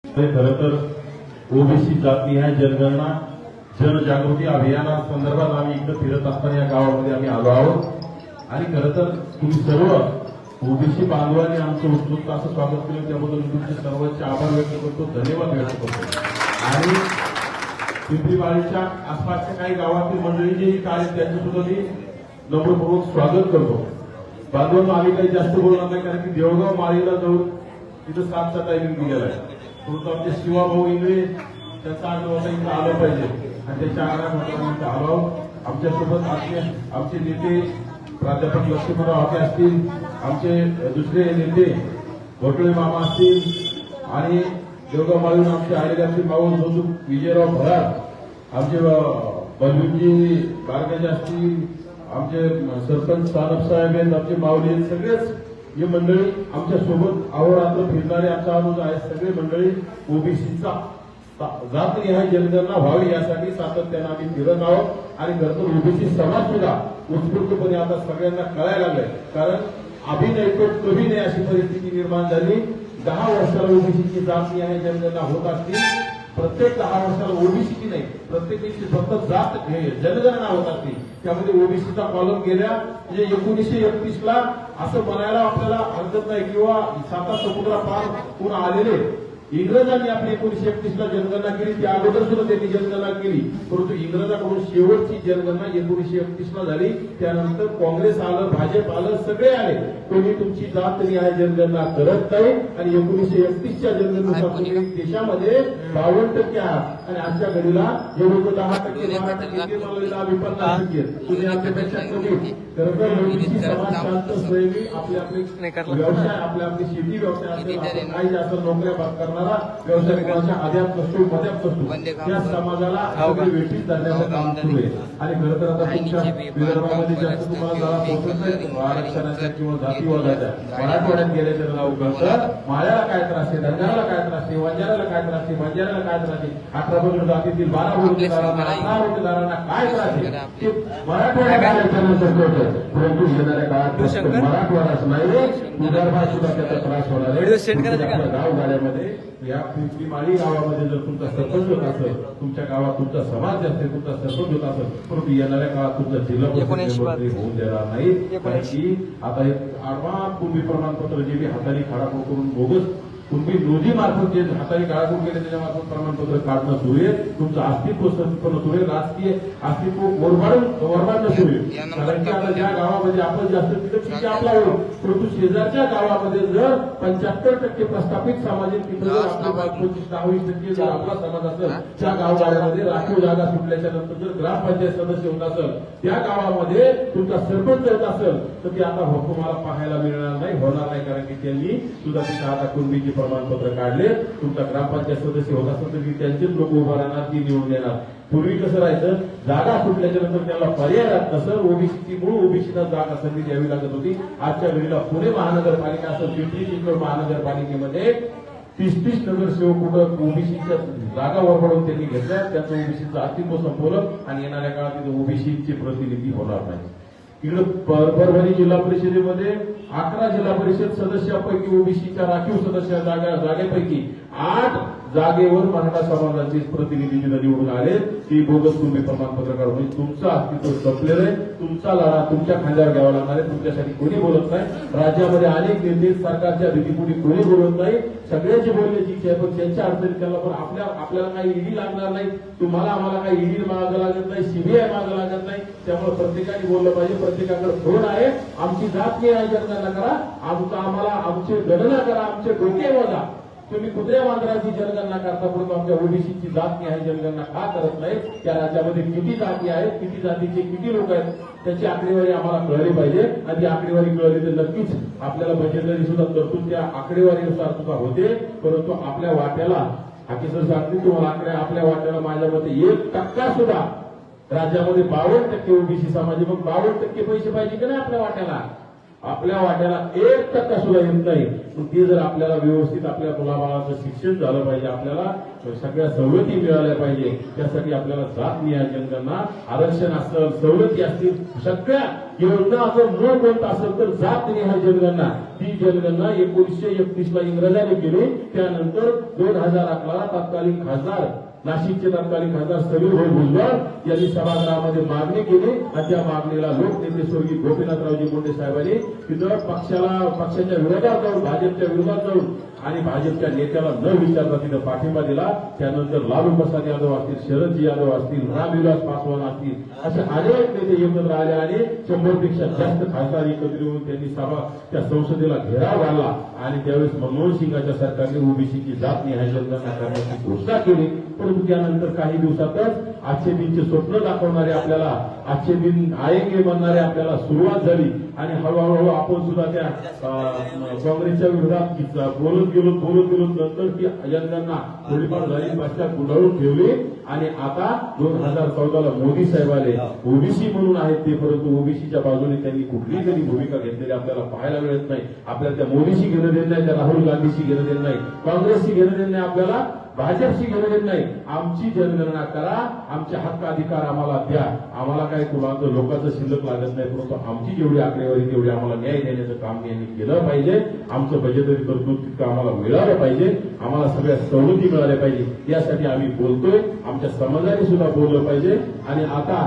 खरं तर ओबीसी जातनिहाय जनगणना जनजागृती अभियानासंदर्भात आम्ही इकडे फिरत असताना या गावामध्ये आम्ही आलो आहोत आणि खरं तर तुम्ही सर्व ओबीसी बांधवांनी आमचं उत्स्फूर्त असं स्वागत केलं, त्याबद्दल तुमचे सर्वांचे आभार व्यक्त करतो, धन्यवाद व्यक्त करतो. आणि पिंपरीवाडीच्या आसपासच्या काही गावातील मंडळी जे कार्य त्यांचं सुद्धा मी नम्रपूर्वक स्वागत करतो. बांधवांना आम्ही काही जास्त बोलणार नाही, कारण की देवगाव माळीला जाऊन तिथं 7चा टायमिंग दिलेला आहे. परंतु आमचे शिवाभाऊ इंगळे त्यांचा आग्रह इथं आलं पाहिजे आणि त्याच्या आग्रहामध्ये आलो. आमच्यासोबत आमचे नेते प्राध्यापक लक्ष्मणराव हाके असतील, आमचे दुसरे नेते घोटळे मामा असतील आणि देवगाव माळून आमचे आलेगावचे माऊ जोजू विजयराव भराड, आमचे बलवीनजी बारगजे असतील, आमचे सरपंच सानप साहेब आहेत, आमचे माऊली, सगळेच हे मंडळी आमच्या सोबत अहोरात्र फिरणारे आमचा अनुज आहे. सगळे मंडळी ओबीसीचा जातनिहाय जनगणना व्हावी यासाठी सातत्याने आम्ही फिरत आहोत आणि खरं तर ओबीसी समाज सुद्धा उत्स्फूर्तपणे आता सगळ्यांना कळायला लागलाय. कारण अभिनय तो कभी नाही अशी परिस्थिती निर्माण झाली. 10 वर्षाला ओबीसीची जातनिहाय जनगणना होत असतील, प्रत्येक 10 वर्षाला ओबीसीची नाही, प्रत्येकाची फक्त जात जनगणना होत असतील. त्यामध्ये ओबीसीचा कॉलम गेल्या म्हणजे 1931ला असं म्हणायला आपल्याला हरकत नाही किंवा 7 समुद्रा पार कोण आलेले इंग्रजांनी आपली 1931ला जनगणना केली. त्या अगोदर सुद्धा त्यांनी जनगणना केली, परंतु इंग्रजांकडून शेवटची जनगणना 1931ला झाली. त्यानंतर काँग्रेस आलं, भाजप आलं, सगळे आले, कोणी तुमची जातनिहाय जनगणना करत नाही. आणि 1931च्या जनगणनेच्या देशामध्ये 52% आहात आणि आजच्या घडीला जे लोक 10%, 12% आम्ही 50%, तुम्ही आमच्यापेक्षा कमी. खरं तर ओबीसी समाज शांत स्वयंमी आपले व्यवसाय, आपली शेती व्यवसाय असेल, काही जास्त नोकऱ्या करणार व्यवसाय कोणाच्या आध्यात नसतो, मध्यात नसतो, त्या समाजाला वेठीस धरण्याचं काम सुरू आहे. आणि खरं तर आता तुमच्या विदर्भामध्ये जास्त तुम्हाला जरा पोहोचत नाही आरक्षणाच्या किंवा जातीवादाच्या. मराठवाड्यात गेल्याच्या नाव कळतं माळ्याला काय त्रास आहे, धनगराला काय त्रास आहे, वंजाराला काय त्रास आहे, बंजाराला काय त्रास आहे, 18 बरोबर जातीतील 12 बरोबरदारांना, 18 बरोबरदारांना काय त्रास आहे ते मराठवाड्यात कळतं. परंतु येणाऱ्या काळात मराठवाडाच नाही, विदर्भात सुद्धा त्याचा त्रास होणार आहे. गाव गाड्यामध्ये या पिंपरीमाळी गावामध्ये जर तुमचा सरपंच होत असेल, तुमच्या गावात तुमचा समाज असते, तुमचा सरपंच होत असेल, परंतु येणाऱ्या काळात तुमचा जिल्हा परिषद मंत्री होऊन देणार नाही. कारण की आता एक आडवा कुणबी प्रमाणपत्र जे हाताने खाडाखोड करून बोगस कुणबी नोंदी मार्फत जे हाताने काढाखोड केले त्याच्या मार्फत प्रमाणपत्र काढणं सुरू आहे. तुमचं अस्तित्व संपन्न सुरू आहे, राजकीय अस्तित्व ओरबाडणं सुरू आहे. कारण की आता ज्या गावामध्ये आपण जास्त तिथं ठीक आपला होईल, परंतु शेजारच्या गावामध्ये जर 75% प्रस्थापित समाज तिथं जर आपला 25-20% जर आपला समाज असेल, त्या गावामध्ये राखीव जागा सुटल्याच्या नंतर जर ग्रामपंचायत सदस्य होत असेल, त्या गावामध्ये तुमचा सरपंच होत असेल, तर ते आता तुम्हाला पाहायला मिळणार नाही, होणार नाही. कारण की त्यांनी सुद्धा तिथं आता कुणबीची प्रमाणपत्र काढले. तुमचा ग्रामपंचायत सदस्य होत असेल तर त्यांचेच लोक उभा राहणार, ती निवडून देणार. पूर्वी कसं राहायचं, जागा सुटल्याच्या नंतर त्याला पर्याय राहत नसं, ओबीसीची मूळ ओबीसीला जागा संधी द्यावी लागत होती. आजच्या घडीला पुणे महानगरपालिका असेल, पिंपरी चिंचवड महानगरपालिकेमध्ये 30 नगरसेवक कुठं ओबीसीच्या जागा वरवडून त्यांनी घेतल्या, त्यांचं ओबीसीचं अस्तित्व संपवलं आणि येणाऱ्या काळात तिथे ओबीसीचे प्रतिनिधी होणार नाही. इकडे परभणी जिल्हा परिषदेमध्ये 11 जिल्हा परिषद सदस्यापैकी ओबीसीच्या राखीव सदस्य जागेपैकी 8 जागेवर मराठा समाजाचे प्रतिनिधी निवडून आले. ती बोगस तुम्ही प्रमाणपत्र काढून म्हणजे तुमचं अस्तित्व संपलेलं आहे. तुमचा लढा तुमच्या खांद्यावर घ्यावा लागणार आहे. तुमच्यासाठी कोणी बोलत नाही. राज्यामध्ये अनेक नेते सरकारच्या भीतीपुढे कोणी बोलत नाही. सगळ्यांची बोलण्याची इच्छा आहे, पण त्यांच्या अडचणी त्यांना पण आपल्याला काही ईडी लागणार नाही. तुम्हाला आम्हाला काही ईडी मागं लागत नाही, सीबीआय मागं लागत नाही. त्यामुळे प्रत्येकाने बोललं पाहिजे. प्रत्येकाकडे फोन आहे. आमची जातनिहाय जनगणना करा, आम्हाला आमची गणना करा, आमचे डोके वजा. तुम्ही कुत्र्या मांजराची जनगणना करता, परंतु आमच्या ओबीसीची जातनिहाय जनगणना का करत नाही? त्या राज्यामध्ये किती जाती आहेत, किती जातीचे किती लोक आहेत, त्याची आकडेवारी आम्हाला कळली पाहिजे. आणि ती आकडेवारी कळली तर नक्कीच आपल्याला बजेटरी सुद्धा तरतूद त्या आकडेवारीनुसार सुद्धा होते. परंतु आपल्या वाट्याला हाके सर सांगतील तुम्हाला आपल्या वाट्याला माझ्या मते 1% सुद्धा राज्यामध्ये 52% ओबीसी समाज, मग 52% पैसे पाहिजे की नाही आपल्या वाट्याला? आपल्या वाट्याला 1% सुद्धा येत नाही. पण ते जर आपल्याला व्यवस्थित आपल्या मुलाबाळाचं शिक्षण झालं पाहिजे, आपल्याला सगळ्या सवलती मिळाल्या पाहिजे, त्यासाठी आपल्याला जातनिहाय जनगणना, आरक्षण असेल, सवलती असतील, सगळ्या योजनाचं मूळ कोणतं असेल तर जातनिहाय जनगणना. ती जनगणना 1931 ला इंग्रजांनी केली. त्यानंतर 2011 तत्कालीन खासदार, नाशिकचे तत्कालीन खासदार समीर भाऊ भुजबळ यांनी सभागृहामध्ये मागणी केली आणि त्या मागणीला लोकनेते स्वर्गीय गोपीनाथरावजी मुंडे साहेबांनी तिथं पक्षाच्या विरोधात जाऊन, भाजपच्या विरोधात जाऊन आणि भाजपच्या नेत्याला न विचारता तिथं पाठिंबा दिला. त्यानंतर लालू प्रसाद यादव असतील, शरदजी यादव असतील, रामविलास पासवान असतील, असे अनेक नेते एकत्र आले आणि 100 पेक्षा जास्त खासदार एकत्र येऊन त्यांनी त्या संसदेला घेराव घालला आणि त्यावेळेस मनमोहन सिंगाच्या सरकारने ओबीसीची जातनिहाय जनगणना करण्याची घोषणा केली. परंतु त्यानंतर काही दिवसातच आजचे दिनचे स्वप्न दाखवणारे, आपल्याला आजचे दिन आएंगे म्हणणारे आपल्याला सुरुवात झाली आणि हळूहळू आपण सुद्धा त्या काँग्रेसच्या विरोधात बोलत गेलो नंतर ती जनगणना थोडीफार झाली, पश्चात गुंडाळून ठेवली आणि आता 2014ला मोदी साहेब आले. ओबीसी म्हणून आहेत ते, परंतु ओबीसीच्या बाजूने त्यांनी कुठलीही तरी भूमिका घेतलेली आपल्याला पाहायला मिळत नाही. आपल्याला त्या मोदीशी घेणं देत नाही, त्या राहुल गांधीशी घेणं देत नाही, काँग्रेसशी घेणं देत नाही, आपल्याला भाजपशी घेणं देत नाही. आमची जनगणना करा, आमचे हक्क अधिकार आम्हाला द्या. आम्हाला काय कुणाचं लोकांचं शिल्लक लागत नाही, परंतु आमची जेवढी आकडेवारी तेवढी आम्हाला न्याय देण्याचं काम यांनी केलं पाहिजे. आमचं बजेटरी तरतूद तितकं आम्हाला मिळालं पाहिजे, आम्हाला सगळ्या सवलती मिळाल्या पाहिजे. यासाठी आम्ही बोलतोय, आमच्या समाजाने सुद्धा बोललं पाहिजे. आणि आता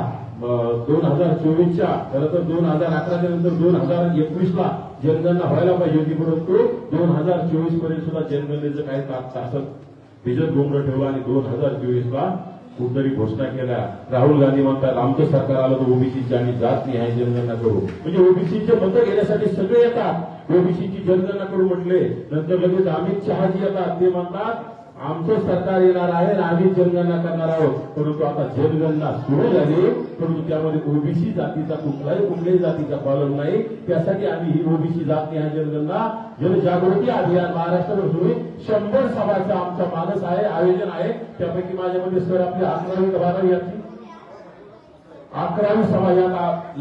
2024च्या खरं तर 2011च्या नंतर 2021ला जनगणना व्हायला पाहिजे होती, परंतु 2024 पर्यंत सुद्धा जनगणनेचं काही तास भिजत गोंधळ ठेवला आणि 2024ला कुठतरी घोषणा केल्या. राहुल गांधी म्हणतात आमचं सरकार आलं तर ओबीसीची आणि जातनिहाय जनगणना करू. म्हणजे ओबीसीचे मतं घेण्यासाठी सगळे येतात, ओबीसीची जनगणना करू म्हटले. नंतर लगेच अमित शहाजी येतात, ते म्हणतात आमचं सरकार येणार आहे आणि आम्ही जनगणना करणार आहोत. परंतु आता जनगणना सुरू झाली, परंतु त्यामध्ये ओबीसी जातीचा कुठल्याही जातीचा कॉलम नाही. त्यासाठी आम्ही ही ओबीसी जातनिहाय जनगणना जनजागृती अभियान महाराष्ट्रावर सुरू 100 सभाचा आमचा मानस आहे, आयोजन आहे. त्यापैकी माझ्यामध्ये सर आपली 11वी 12वी याची 11वी सभा या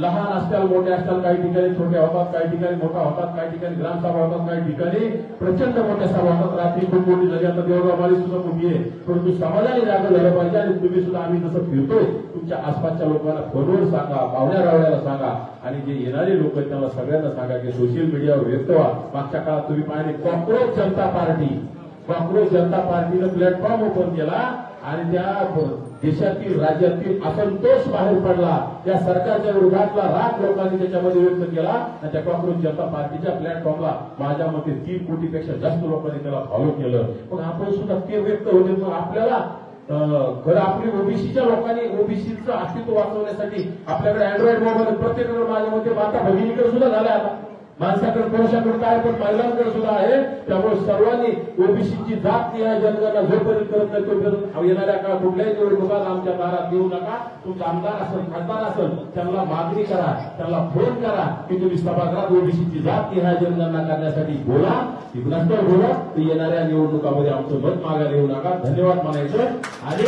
लहान असतात, मोठ्या असतात, काही ठिकाणी छोट्या होतात, काही ठिकाणी मोठ्या होतात, काही ठिकाणी ग्रामसभा होतात, काही ठिकाणी प्रचंड मोठ्या सभा होतात. रात्री खूप मोठी झाली, आता देवगाववाली सुद्धा मोठी आहे. परंतु समाजाने जागा झालं पाहिजे आणि तुम्ही सुद्धा आम्ही जसं फिरतोय तुमच्या आसपासच्या लोकांना फोनवर सांगा, पाहुण्या रावण्याला सांगा आणि जे येणारे लोक आहेत त्यांना सगळ्यांना सांगा की सोशल मीडियावर व्यक्त व्हा. मागच्या काळात तुम्ही पाहिले कॉक्रोच जनता पार्टीनं प्लॅटफॉर्म ओपन केला आणि त्या देशातील राज्यातील असंतोष बाहेर पडला. त्या सरकारच्या विरोधातला राग लोकांनी त्याच्यामध्ये व्यक्त केला आणि त्या कॉक्रोच जनता पार्टीच्या प्लॅटफॉर्मला माझ्या मते 3 कोटीपेक्षा जास्त लोकांनी त्याला फॉलो केलं. पण आपण सुद्धा ते व्यक्त होते. मग आपल्याला खरं आपली ओबीसीच्या लोकांनी ओबीसीचं अस्तित्व वाचवण्यासाठी आपल्याकडे अँड्रॉइड मोबाईल प्रत्येकाकडे माझ्या मते माता भगिनीकडे सुद्धा झाल्या. आता माणसाकडे पुरुषाकडे काय पण महिलांकडे सुद्धा आहे. त्यामुळे सर्वांनी ओबीसीची जातनिहाय जनगणना जोपर्यंत करत नाही तोपर्यंत येणाऱ्या काळात कुठल्याही निवडणुकात आमच्या दारात देऊ नका. तुमचा आमदार असेल, खासदार असेल, त्यांना मागणी करा, त्यांना फोन करा की तुम्ही सभागृहात ओबीसीची जातनिहाय जनगणना करण्यासाठी बोला. नंतर बोला, तर येणाऱ्या निवडणुकामध्ये आमचं मत मागायला येऊ नका. धन्यवाद म्हणायचं आणि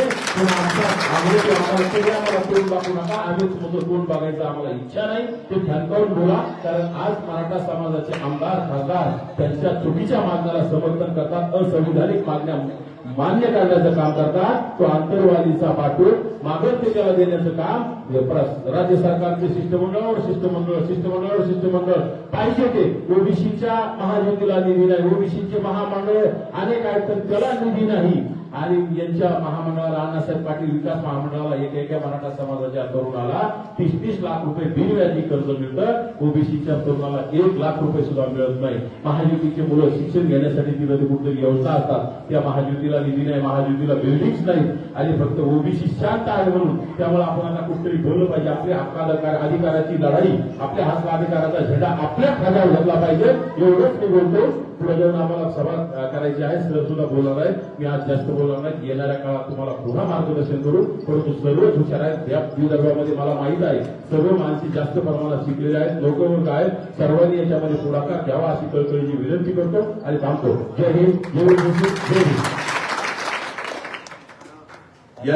आम्हाला तोंड दाखवू नका. आम्ही तुमचं तोंड बघायचं आम्हाला इच्छा नाही. ते ठणकावून बोला, कारण आज मराठा समाजाचे आमदार खासदार त्यांच्या चुकीच्या मागण्याला समर्थन करतात, असंविधानिक मागण्या मान्य करण्याचं काम करतात. तो आंतरवादीचा पाठवून मागं ते त्याला देण्याचं काम राज्य सरकारचे शिष्टमंडळ पाहिजे. ते ओबीसीच्या महायुतीला निधी नाही, ओबीसीचे महामंडळ अनेक आहेत तर त्याला निधी नाही. आणि यांच्या महामंडळाला अण्णासाहेब पाटील विकास महामंडळाला एका मराठा समाजाच्या तरुणाला 30-30 लाख रुपये बिनव्याजी कर्ज मिळतं. ओबीसीच्या तरुणाला 1 लाख रुपये सुद्धा मिळत नाही. महायुतीचे मुलं शिक्षण घेण्यासाठी तिथे कुठेतरी व्यवस्था असतात, त्या महायुतीला निधी नाही, महायुतीला बिल्डिंग्स नाही आणि फक्त ओबीसी शांत आहे म्हणून. त्यामुळे आपण आता कुठेतरी बोललं पाहिजे. आपल्या अधिकाराची लढाई, आपल्या हक्क अधिकाराचा झेंडा आपल्या खांद्यावर घेतला पाहिजे. एवढंच मी बोलतो. पुढे जाऊन आम्हाला सभा करायची आहे, सर सुद्धा बोलणार आहे. मी आज जास्त बोलणार नाही. येणाऱ्या काळात तुम्हाला पुन्हा मार्गदर्शन करू. परंतु सर्वच हुशार आहेत या विदर्भामध्ये, मला माहित आहे. सर्व माणसे जास्त प्रमाणात शिकलेले आहेत, लोकवर्ग आहेत. सर्वांनी याच्यामध्ये पुढाकार घ्यावा अशी कळकळीची विनंती करतो आणि थांबतो. जय हिंद, जय हिंद.